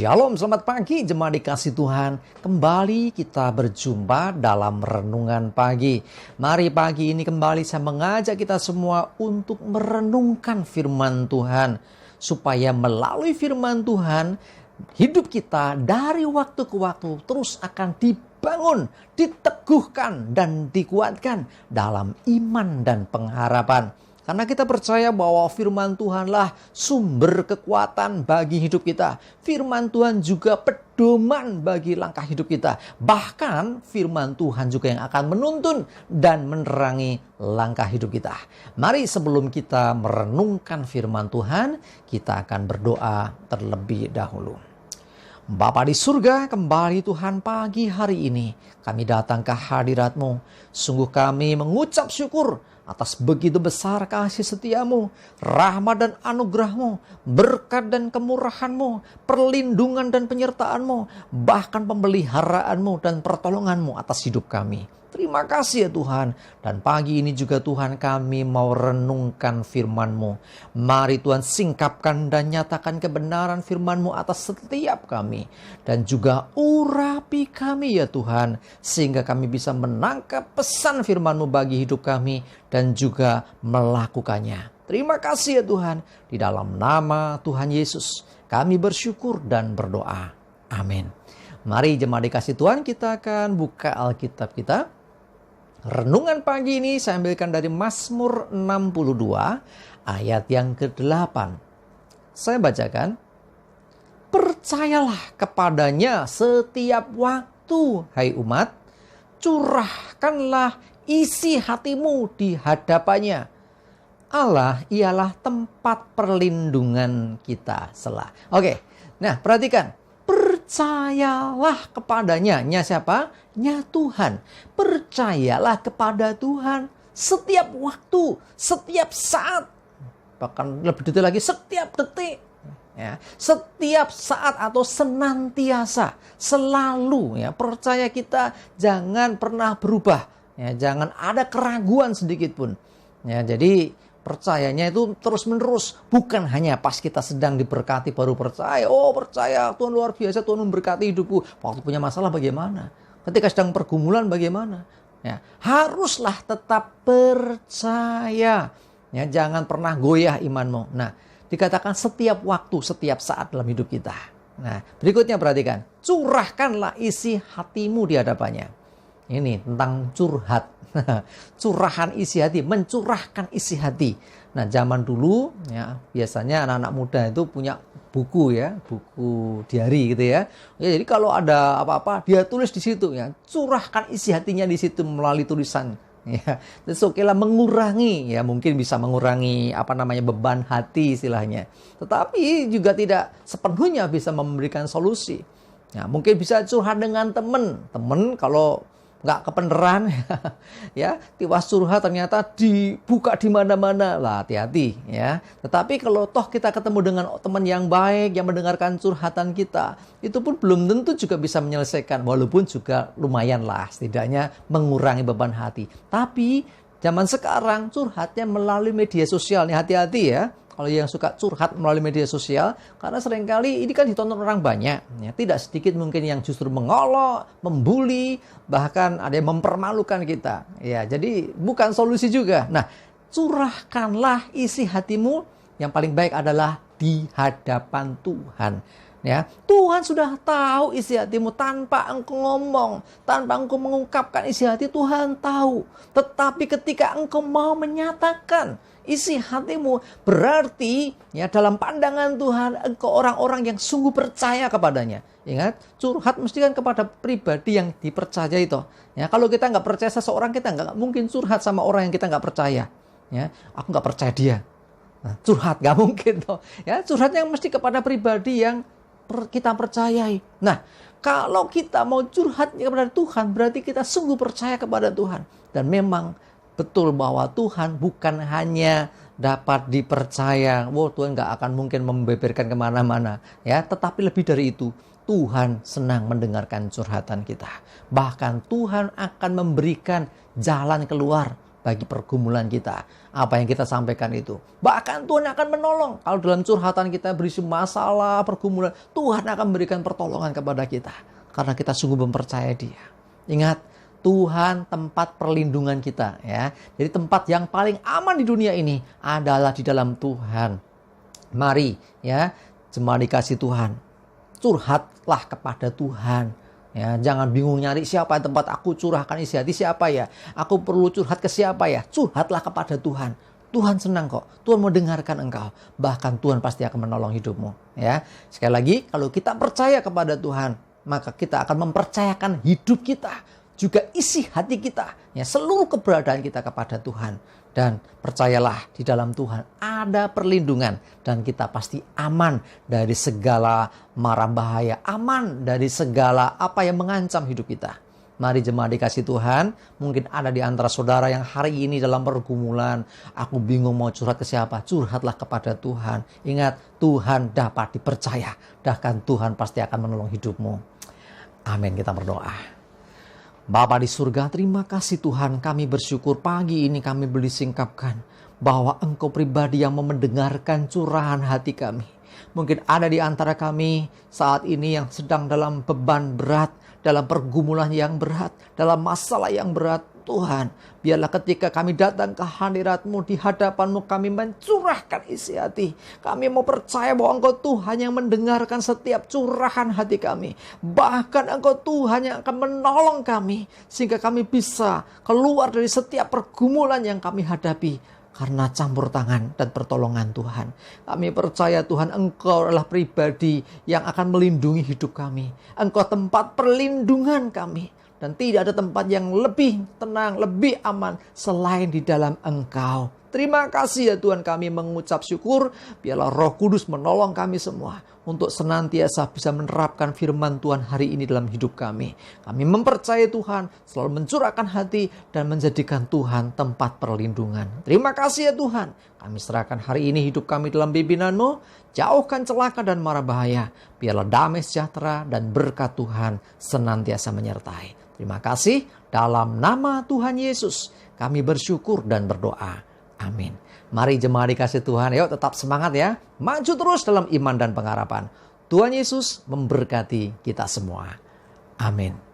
Shalom, selamat pagi jemaat dikasih Tuhan. Kembali kita berjumpa dalam renungan pagi. Mari pagi ini kembali saya mengajak kita semua untuk merenungkan firman Tuhan. Supaya melalui firman Tuhan, hidup kita dari waktu ke waktu terus akan dibangun, diteguhkan, dan dikuatkan dalam iman dan pengharapan. Karena kita percaya bahwa firman Tuhanlah sumber kekuatan bagi hidup kita. Firman Tuhan juga pedoman bagi langkah hidup kita. Bahkan firman Tuhan juga yang akan menuntun dan menerangi langkah hidup kita. Mari sebelum kita merenungkan firman Tuhan, kita akan berdoa terlebih dahulu. Bapa di surga, kembali Tuhan pagi hari ini kami datang ke hadirat-Mu. Sungguh kami mengucap syukur atas begitu besar kasih setiamu, rahmat dan anugerahmu, berkat dan kemurahanmu, perlindungan dan penyertaanmu, bahkan pemeliharaanmu dan pertolonganmu atas hidup kami. Terima kasih ya Tuhan. Dan pagi ini juga Tuhan kami mau renungkan firman-Mu. Mari Tuhan singkapkan dan nyatakan kebenaran firman-Mu atas setiap kami. Dan juga urapi kami ya Tuhan. Sehingga kami bisa menangkap pesan firman-Mu bagi hidup kami. Dan juga melakukannya. Terima kasih ya Tuhan. Di dalam nama Tuhan Yesus kami bersyukur dan berdoa. Amin. Mari jemaat dikasih Tuhan, kita akan buka Alkitab kita. Renungan pagi ini saya ambilkan dari Mazmur 62 ayat yang ke-8. Saya bacakan. Percayalah kepadanya setiap waktu, hai umat. Curahkanlah isi hatimu di hadapannya. Allah ialah tempat perlindungan kita sela. Oke, nah perhatikan. Percayalah kepadanya. Nya siapa? Nya Tuhan. Percayalah kepada Tuhan setiap waktu, setiap saat. Bahkan lebih detail lagi, setiap detik. Ya, setiap saat atau senantiasa. Selalu ya, percaya kita jangan pernah berubah. Ya, jangan ada keraguan sedikit pun. Ya, jadi percayanya itu terus menerus, bukan hanya pas kita sedang diberkati baru percaya. Oh percaya Tuhan luar biasa, Tuhan memberkati hidupku. Waktu punya masalah bagaimana? Ketika sedang pergumulan bagaimana? Ya, haruslah tetap percaya. Ya, jangan pernah goyah imanmu. Nah, dikatakan setiap waktu, setiap saat dalam hidup kita. Nah, berikutnya perhatikan. Curahkanlah isi hatimu di hadapannya. Ini tentang curhat. Curahan isi hati, mencurahkan isi hati. Nah, zaman dulu ya biasanya anak-anak muda itu punya buku ya, buku diary gitu ya. Ya, jadi kalau ada apa-apa dia tulis di situ ya, curahkan isi hatinya di situ melalui tulisan. Ya, terus okelah mengurangi ya, mungkin bisa mengurangi beban hati istilahnya. Tetapi juga tidak sepenuhnya bisa memberikan solusi. Ya, mungkin bisa curhat dengan teman kalau nggak kebenaran ya, tiwas curhat ternyata dibuka di mana-mana lah, hati-hati ya. Tetapi kalau toh kita ketemu dengan teman yang baik yang mendengarkan curhatan kita, itu pun belum tentu juga bisa menyelesaikan, walaupun juga lumayan lah setidaknya mengurangi beban hati. Tapi zaman sekarang curhatnya melalui media sosial nih, hati-hati ya. Kalau yang suka curhat melalui media sosial, karena seringkali ini kan ditonton orang banyak. Ya, tidak sedikit mungkin yang justru mengolok, membuli, bahkan ada yang mempermalukan kita. Ya, jadi bukan solusi juga. Nah, curahkanlah isi hatimu, yang paling baik adalah di hadapan Tuhan. Ya, Tuhan sudah tahu isi hatimu tanpa engkau ngomong, tanpa engkau mengungkapkan isi hati, Tuhan tahu. Tetapi ketika engkau mau menyatakan isi hatimu, berarti ya dalam pandangan Tuhan engkau orang-orang yang sungguh percaya kepadanya. Ingat, curhat mesti kan kepada pribadi yang dipercaya itu. Ya, kalau kita nggak percaya seseorang, kita nggak mungkin curhat sama orang yang kita nggak percaya. Ya, aku nggak percaya dia. Nah, curhat nggak mungkin toh. Ya, curhatnya mesti kepada pribadi yang kita percayai. Nah, kalau kita mau curhat kepada Tuhan, berarti kita sungguh percaya kepada Tuhan. Dan memang betul bahwa Tuhan bukan hanya dapat dipercaya. Tuhan nggak akan mungkin membeberkan kemana-mana. Ya, tetapi lebih dari itu, Tuhan senang mendengarkan curhatan kita. Bahkan Tuhan akan memberikan jalan keluar bagi pergumulan kita. Apa yang kita sampaikan itu. Bahkan Tuhan akan menolong. Kalau dalam curhatan kita berisi masalah, pergumulan, Tuhan akan memberikan pertolongan kepada kita. Karena kita sungguh mempercayai Dia. Ingat, Tuhan tempat perlindungan kita, ya. Jadi tempat yang paling aman di dunia ini adalah di dalam Tuhan. Mari, ya, jemaat dikasih Tuhan, curhatlah kepada Tuhan. Ya, jangan bingung nyari siapa tempat aku curahkan isi hati, siapa ya. Aku perlu curhat ke siapa ya. Curhatlah kepada Tuhan. Tuhan senang kok. Tuhan mau dengarkan engkau. Bahkan Tuhan pasti akan menolong hidupmu. Ya, sekali lagi, kalau kita percaya kepada Tuhan, maka kita akan mempercayakan hidup kita, juga isi hati kita, ya, seluruh keberadaan kita kepada Tuhan. Dan percayalah, di dalam Tuhan ada perlindungan dan kita pasti aman dari segala mara bahaya, aman dari segala apa yang mengancam hidup kita. Mari jemaat dikasih Tuhan, mungkin ada di antara saudara yang hari ini dalam pergumulan, aku bingung mau curhat ke siapa, curhatlah kepada Tuhan. Ingat, Tuhan dapat dipercaya, bahkan Tuhan pasti akan menolong hidupmu. Amin, kita berdoa. Bapa di surga, terima kasih Tuhan, kami bersyukur pagi ini kami boleh singkapkan bahwa Engkau pribadi yang mau mendengarkan curahan hati kami. Mungkin ada di antara kami saat ini yang sedang dalam beban berat, dalam pergumulan yang berat, dalam masalah yang berat. Tuhan, biarlah ketika kami datang ke hadirat-Mu, di hadapan-Mu kami mencurahkan isi hati. Kami mau percaya bahwa Engkau Tuhan yang mendengarkan setiap curahan hati kami. Bahkan Engkau Tuhan yang akan menolong kami, sehingga kami bisa keluar dari setiap pergumulan yang kami hadapi. Karena campur tangan dan pertolongan Tuhan. Kami percaya Tuhan, Engkau adalah pribadi yang akan melindungi hidup kami. Engkau tempat perlindungan kami. Dan tidak ada tempat yang lebih tenang, lebih aman selain di dalam Engkau. Terima kasih ya Tuhan, kami mengucap syukur. Biarlah Roh Kudus menolong kami semua untuk senantiasa bisa menerapkan firman Tuhan hari ini dalam hidup kami. Kami mempercayai Tuhan, selalu mencurahkan hati dan menjadikan Tuhan tempat perlindungan. Terima kasih ya Tuhan. Kami serahkan hari ini hidup kami dalam bimbingan-Mu. Jauhkan celaka dan mara bahaya. Biarlah damai sejahtera dan berkat Tuhan senantiasa menyertai. Terima kasih, dalam nama Tuhan Yesus kami bersyukur dan berdoa. Amin. Mari jemaat dikasih Tuhan, yuk tetap semangat ya. Maju terus dalam iman dan pengharapan. Tuhan Yesus memberkati kita semua. Amin.